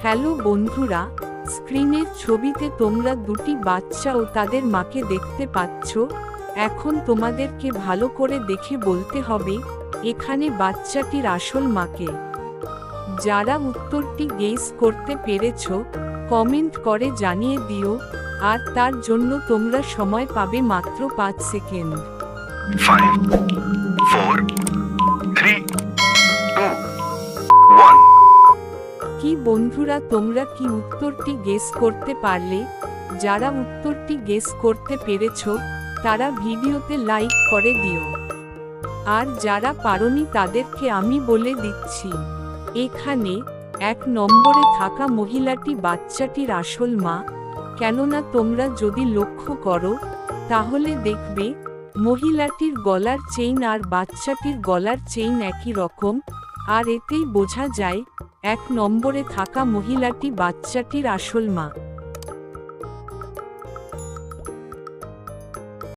Hello বন্ধুরা, স্ক্রিনের ছবিতে তোমরা দুটি বাচ্চা ও তাদের মাকে দেখতে পাচ্ছ। এখন তোমাদেরকে ভালো করে দেখে বলতে হবে এখানে বাচ্চাটির আসল মাকে। যারা উত্তরটি গেস করতে পেরেছ কমেন্ট করে জানিয়ে দিও, আর তার জন্য তোমরা সময় পাবে মাত্র 5 সেকেন্ড। 5, 4, 3, 2, 1. কি বন্ধুরা, তোমরা কি উত্তরটি গেস করতে পারলে? যারা উত্তরটি গেস করতে পেরেছ তারা ভিডিওতে লাইক করে দিও, আর যারা পারোনি তাদেরকে আমি বলে দিচ্ছি। এখানে 1 নম্বরে থাকা মহিলাটি বাচ্চাটির আসল মা। কেননা তোমরা যদি লক্ষ্য করো তাহলে দেখবে মহিলাটির গলার চেইন আর বাচ্চাটির গলার চেইন একই রকম, আর এতেই বোঝা যায় 1 নম্বরে থাকা মহিলাটি বাচ্চাটির আসল মা।